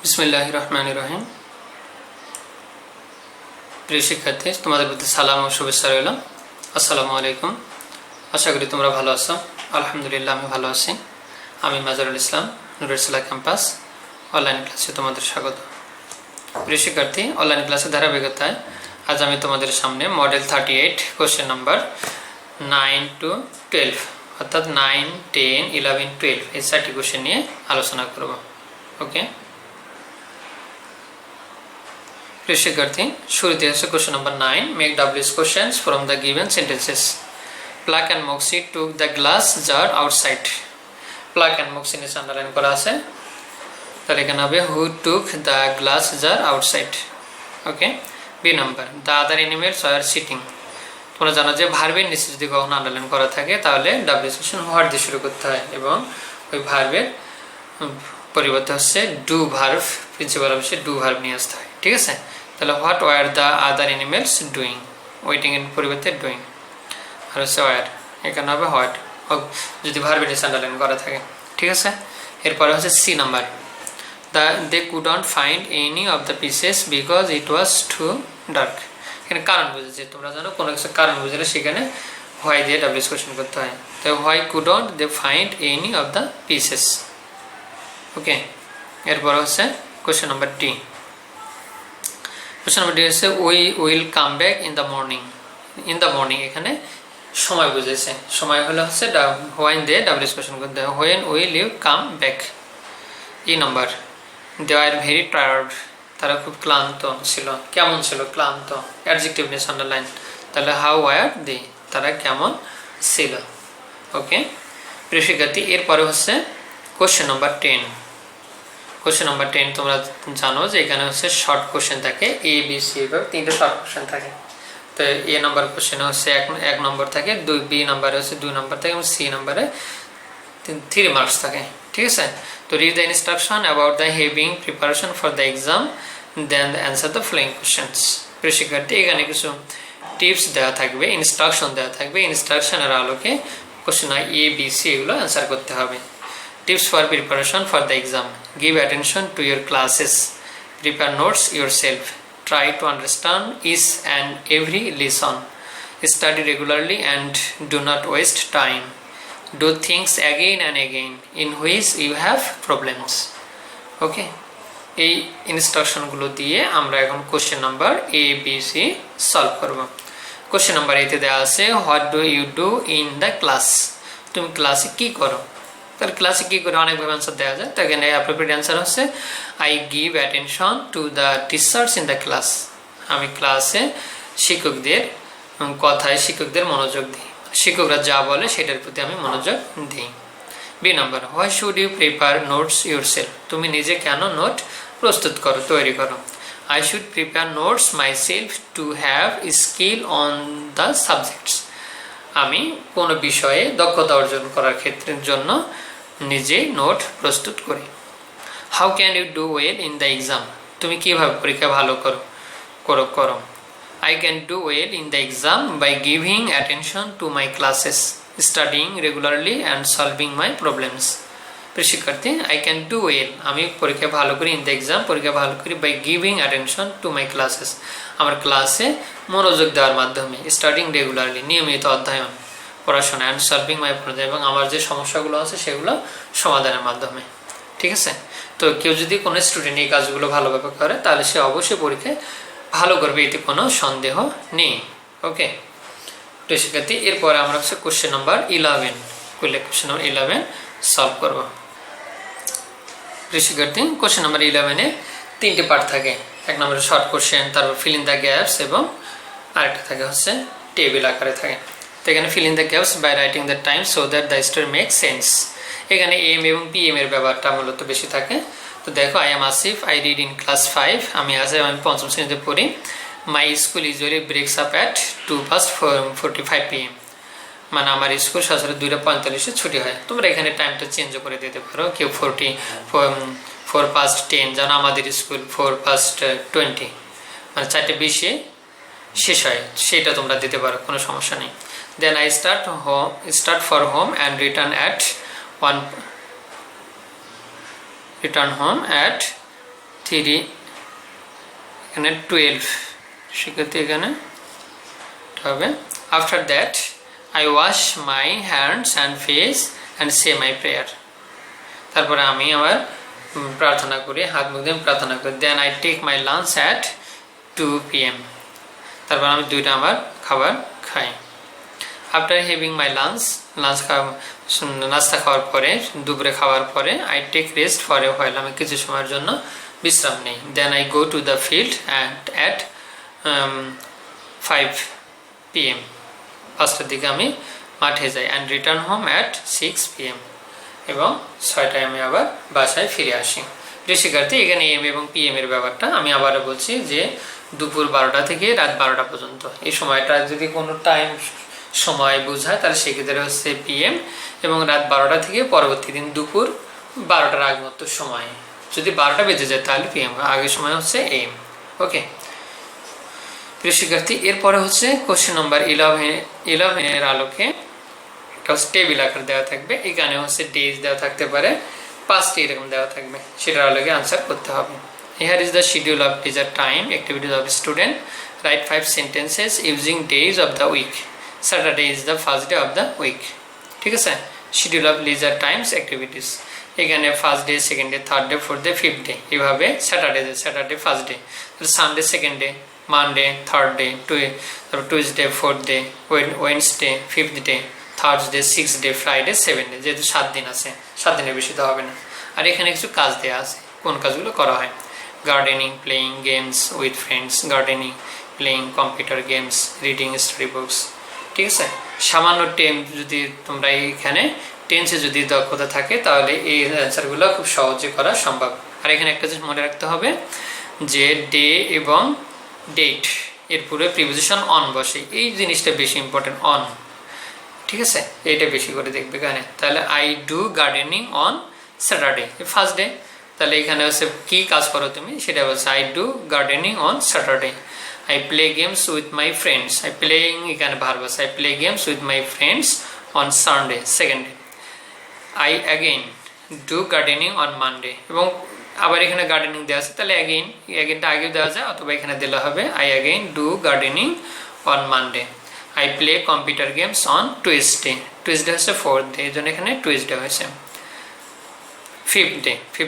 বিসমিল্লাহির রহমানির রহিম। প্রিয় শিক্ষার্থী, তোমাদের প্রতি সালাম ও শুভেচ্ছা রইল। আসসালামু আলাইকুম। আশা করি তোমরা ভালো আছো। আলহামদুলিল্লাহ, আমি ভালো আছি। আমি মাজারুল ইসলাম, নুরুসসালাহ ক্যাম্পাস অনলাইন ক্লাসে তোমাদের স্বাগত। প্রিয় শিক্ষার্থী, অনলাইন ক্লাসের ধারাবাহিকতায় আজ আমি তোমাদের সামনে মডেল 38 কোশ্চেন নাম্বার 9 to 12 অর্থাৎ 9, 10, 11, 12 এই 4টি কোশ্চেন নিয়ে আলোচনা করব। ওকে প্রিয় শিক্ষার্থী, শুরুতে আছে question number 9। Make WH questions from the given sentences. Pluck and Moxie took the glass jar outside. Pluck and Moxie নিচে আন্ডারলাইন করা আছে, তাহলে এখানে হবে who took the glass jar outside. Okay, B number the other animals are sitting. তোমরা জানো যে ভার্বের নিচে যদি কখনো আন্ডারলাইন করা থাকে তাহলে WH কোশ্চেন হোয়াট দিয়ে শুরু করতে হয় এবং ওই ভার্বের পরিবর্তে হচ্ছে ডু ভার্ব, প্রিন্সিপাল অফিসে ডু ভার্ব নিয়ে আসতে হয়। ঠিক আছে, তাহলে what were the other animals doing, waiting এর পরিবর্তে ডুইং। আর হচ্ছে ওয়ার, এখানে হবে হোয়াট যদি ভার্বের নিচে আন্ডারলাইন করা থাকে। ঠিক আছে, এরপরে হচ্ছে C number they couldn't find any of the pieces because it was too dark. এখানে কারণ বুঝেছে, তোমরা জানো কোনো কিছু কারণ বুঝলে সেখানে হোয়াই দিয়ে WH কোশ্চেন করতে হয়। তো why couldn't they find any of the pieces. Okay, এরপর হচ্ছে question number D. Question number D হচ্ছে we will come back in the morning. In the morning এখানে সময় বুঝেছে, সময় হলে হচ্ছে হোয়েন দিয়ে WH কোশ্চেন করতে হয়। When will you come back. E number they are very tired. তারা খুব ক্লান্ত ছিল। কেমন ছিল? ক্লান্ত। অ্যাডজেক্টিভ নিয়ে আন্ডারলাইন, তাহলে হাউ ওয়ার দে, তারা কেমন ছিল। ওকে প্রিয় শিক্ষার্থী, এরপরে হচ্ছে কোশ্চেন নাম্বার 10। কোশ্চেন নাম্বার 10 তোমরা জানো যে এখানে হচ্ছে শর্ট কোশ্চেন থাকে, A, B, C এভাবে 3টে শর্ট কোশ্চেন থাকে। তো A নাম্বার কোশ্চেনে হচ্ছে 1 নম্বর থাকে, B নাম্বারে হচ্ছে 2 নম্বর থাকে এবং C নাম্বারে 3 মার্কস থাকে। ঠিক আছে, তো read the instruction about the having preparation for the exam then answer the following questions. প্রিয় শিক্ষার্থী, এখানে কিছু টিপস দেওয়া থাকবে, ইনস্ট্রাকশন দেওয়া থাকবে। ইনস্ট্রাকশনের আলোকে কোশ্চেন A, B, C এগুলো অ্যান্সার করতে হবে। Tips for preparation for the exam. Give attention to your classes. Prepare notes yourself. Try to understand each and every lesson. Study regularly and do not waste time. Do things again and again in which you have problems. Okay? এই ইনস্ট্রাকশনগুলো দিয়ে আমরা এখন question number A, B, C solve করব। Question number এতে দেওয়া আছে what do you do in the class. তুমি ক্লাসে কি করো? তাহলে ক্লাসে কী করে অনেকভাবে অ্যান্সার দেওয়া যায়। তো এখানে অ্যাপ্রোপ্রিয়েট অ্যান্সার হচ্ছে I give attention to the teachers in the class. আমি ক্লাসে শিক্ষকদের কথায় শিক্ষকদের মনোযোগ দিই, শিক্ষকরা যা বলে সেটার প্রতি আমি মনোযোগ দিই। B number why should you prepare notes yourself. তুমি নিজে কেন নোট প্রস্তুত করো, তৈরি করো। I should prepare notes myself to have skill on the subjects. আমি কোনো বিষয়ে দক্ষতা অর্জন করার ক্ষেত্রের জন্য নিজেই নোট প্রস্তুত করি। How can you do well in the exam. তুমি কীভাবে পরীক্ষা ভালো করো। I can do well in the exam by giving attention to my classes, studying regularly and solving my problems. শিক্ষার্থী, আই ক্যান ডু ওয়েল, আমি পরীক্ষা ভালো করি। ইন দ্য এক্সাম, পরীক্ষা ভালো করি by giving attention to my classes, আমার ক্লাসে মনোযোগ দেওয়ার মাধ্যমে। স্টাডিং রেগুলারলি, নিয়মিত অধ্যয়ন পড়াশোনা। অ্যান্ড সলভিং মাই প্রবলেম, এবং আমার যে সমস্যাগুলো আছে সেগুলো সমাধানের মাধ্যমে। ঠিক আছে, তো কেউ যদি কোনো স্টুডেন্ট এই কাজগুলো ভালোভাবে করে তাহলে সে অবশ্যই পরীক্ষায় ভালো করবে, এতে কোনো সন্দেহ নেই। ওকে তো শিক্ষার্থী, এরপরে আমরা হচ্ছে question number 11 question number 11 solve করবো। শিক্ষার্থী, কোশ্চেন নাম্বার 11-এ 3টে পার্ট থাকে। 1 নম্বরে শর্ট কোশ্চেন, তারপর ফিল ইন দ্য গ্যাপস এবং আরেকটা থাকে হচ্ছে টেবিল আকারে থাকে। তো এখানে fill in the gaps by writing the time so that the story make sense. এখানে এম এবং PM এর ব্যবহারটা মূলত বেশি থাকে। তো দেখো, I am Asif, I read in class 5। আমি আসিফ, আমি 5ম শ্রেণীতে পড়ি। My school usually breaks up at 2:45 PM। মানে আমার স্কুল সরাসরি 2:45-এ ছুটি হয়। তোমরা এখানে টাইমটা চেঞ্জও করে দিতে পারো, কেউ 4:10, যেন আমাদের স্কুল 4:20 মানে 4:20-এ শেষ হয়, সেটা তোমরা দিতে পারো, কোনো সমস্যা নেই। Then I start for home and return home at 3 এখানে 12 সেক্ষেত্রে এখানে হবে after that I wash my hands and face and say my prayer. তারপরে আমি আবার প্রার্থনা করি, হাত মুখ দিয়ে প্রার্থনা করি। Then I take my lunch at 2 PM। তারপর আমি 2টা আমার খাবার খাই। আফটার হ্যাভিং মাই নাস্তা খাওয়ার পরে, দুপুরে খাওয়ার পরে I take rest for a while, আমি কিছু সময়ের জন্য বিশ্রাম নেই। Then I go to the field at 5 PM, 5টার দিকে আমি মাঠে যাই। And return home at 6 PM, এবং 6টায় আমি আবার বাসায় ফিরে আসি। প্রিয় শিক্ষার্থী, এখানে AM এবং PM এর ব্যাপারটা আমি আবারও বলছি যে দুপুর 12টা থেকে রাত 12টা পর্যন্ত এই সময়টা যদি কোনো টাইম সময় বোঝায় তাহলে সেক্ষেত্রে হচ্ছে PM, এবং রাত 12টা থেকে পরবর্তী দিন দুপুর 12টার আগ মতো সময়, যদি 12টা বেজে যায় তাহলে PM, আগের সময় হচ্ছে AM। ওকে প্রিয় শিক্ষার্থী, এরপরে হচ্ছে কোশ্চেন নাম্বার 11 আলোকে একটা টেবিল আকার দেওয়া থাকবে। এখানে হচ্ছে ডেজ দেওয়া থাকতে পারে, 5টি এরকম দেওয়া থাকবে, সেটার আলোকে আনসার করতে হবে। Here is the schedule of leisure time activities of student. Write 5 sentences using days of the week. Saturday is the first day of the week. ঠিক আছে, schedule of leisure times activities, এখানে first day, second day, third day, fourth day, fifth day, এভাবে Saturday first day, Sunday second day, Monday third day, তারপর Tuesday fourth day, Wednesday fifth day, Thursday six day, Friday 7 day, যেহেতু 7 দিন আছে, 7 দিনের বেশি তো হবে না। আর এখানে কিছু কাজ দেওয়া আছে, কোন কাজগুলো করা হয়। Gardening, playing games with friends, gardening, playing computer games, reading study books. ঠিক আছে, সামান্য যদি তোমরা এখানে টেন্সে যদি দক্ষতা থাকে তাহলে এই অ্যান্সারগুলো খুব সহজে করা সম্ভব। আর এখানে একটা জিনিস মনে রাখতে হবে যে ডে এবং ডেট এর পুরো প্রিপোজিশন অন বসে, এই জিনিসটা বেশি ইম্পর্টেন্ট, অন। ঠিক আছে, এইটা বেশি করে দেখবে এখানে। তাহলে I do gardening on Saturday, first day, তাহলে এখানে হচ্ছে কি কাজ করো তুমি সেটা বলছে I do gardening on Saturday. I play games with my friends, I playing এখানে ভার্ব আছে, I play games with my friends on Sunday, second day. I again do gardening on Monday, এবং আবার এখানে গার্ডেনিং দেওয়া আছে, তাহলে অ্যাগেনটা আগে দেওয়া যায় অথবা এখানে দিলে হবে I again do gardening on Monday. I play computer games on Tuesday হচ্ছে ফোর্থ ডে, এই জন্য এখানে Tuesday হয়েছে। ফিফথ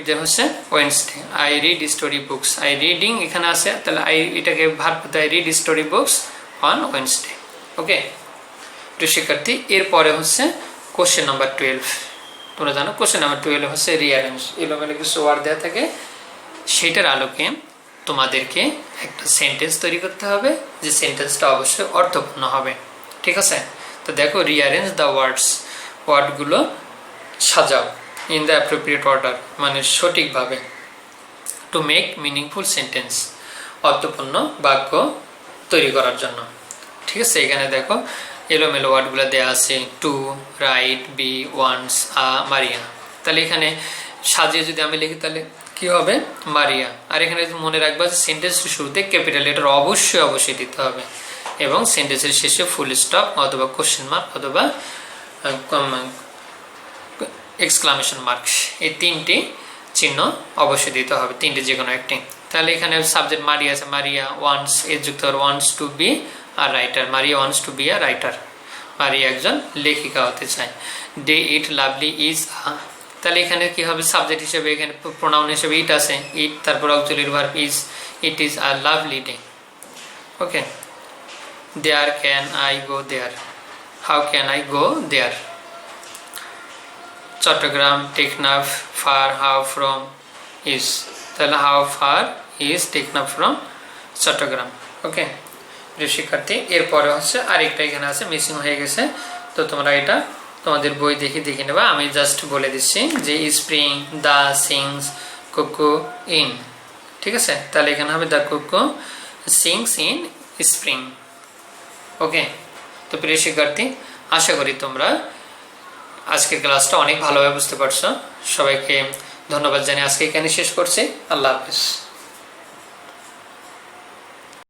ডে হচ্ছে Wednesday. I read story books, I reading এখানে আছে, তাহলে এটাকে ভার্ব করতে I read story books on Wednesday. Okay তো শিক্ষার্থী, এরপরে হচ্ছে কোশ্চেন নাম্বার 12। তোমরা জানো কোশ্চেন নাম্বার 12 হচ্ছে রিঅ্যারেঞ্জ, এলোমেলো কিছু ওয়ার্ড দেওয়া থাকে, সেটার আলোকে তোমাদেরকে একটা সেন্টেন্স তৈরি করতে হবে, যে সেন্টেন্সটা অবশ্যই অর্থপূর্ণ হবে। ঠিক আছে, তো দেখো রিঅ্যারেঞ্জ দ্য ওয়ার্ডগুলো সাজাও ইন দ্য অ্যাপ্রোপ্রিয়েট অর্ডার, মানে সঠিকভাবে, টু মেক মিনিংফুল সেন্টেন্স, অর্থপূর্ণ বাক্য তৈরি করার জন্য। ঠিক আছে, এখানে দেখো এলোমেলো ওয়ার্ডগুলো দেওয়া আছে, to, write, be, wants, Maria. তাহলে এখানে সাজিয়ে যদি আমি লিখি তাহলে কি হবে, মারিয়া। আর এখানে মনে রাখবা যে সেন্টেন্সের শুরুতে ক্যাপিটাল লেটার অবশ্যই দিতে হবে, এবং সেন্টেন্সের শেষে ফুল স্টপ অথবা কোশ্চেন মার্ক অথবা এক্সক্লামেশন মার্ক, এই 3টি চিহ্ন অবশ্যই দিতে হবে, 3টে যে কোনো একটি। তাহলে এখানে সাবজেক্ট মারিয়া আছে, মারিয়া ওয়ান্টস এর যুক্ত wants to be a writer, Maria wants to be a writer, Maria একজন লেখিকা হতে চায়। ডে ইট লাভলি ইজ তাহলে এখানে কি হবে, সাবজেক্ট হিসেবে এখানে প্রোনাউন হিসেবে ইট আছে, ইট, তারপর auxiliary verb is, it is a lovely day. Okay, there can I go there, how can I go there. Chattogram, Teknaf, far, how from, is, তাহলে how far is Teknaf from Chattogram. Okay প্রিয় শিক্ষার্থী, এরপরে হচ্ছে আরেকটা এখানে আছে, মিসিং হয়ে গেছে, তো তোমরা এটা তোমাদের বই দেখে নেবা, আমি জাস্ট বলে দিচ্ছি যে স্প্রিং, দ্য সিংস কুকু ইন। ঠিক আছে, তাহলে এখানে হবে দ্য কুকু সিংস ইন স্প্রিং। ওকে, তো প্রিয় শিক্ষার্থী, আশা করি তোমরা আজকের ক্লাসটা অনেক ভালোভাবে বুঝতে পারছো। সবাইকে ধন্যবাদ জানিয়ে আজকে এখানে শেষ করছি। আল্লাহ হাফিজ।